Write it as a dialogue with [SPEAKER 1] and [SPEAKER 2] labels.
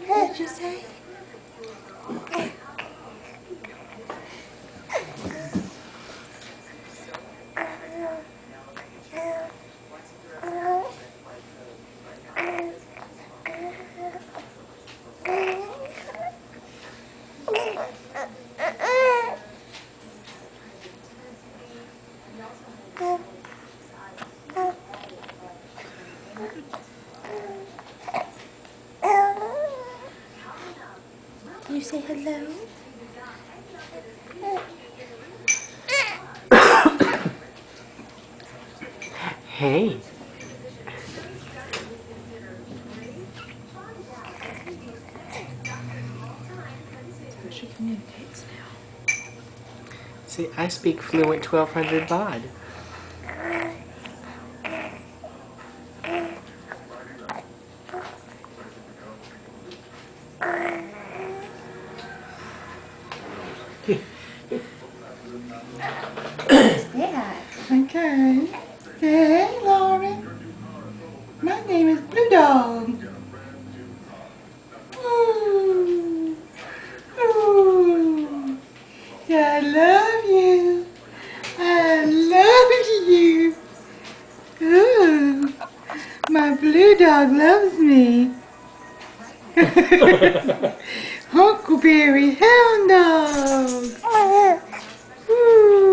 [SPEAKER 1] What did you say? Can you say hello?
[SPEAKER 2] Hey.
[SPEAKER 1] She communicates now.
[SPEAKER 2] See, I speak fluent 1200 baud.
[SPEAKER 1] Okay. Hey, Lauren. My name is Blue Dog. Ooh. Ooh. I love you. I love you. Ooh. My blue dog loves me. Huckleberry Hound Dog. Ooh.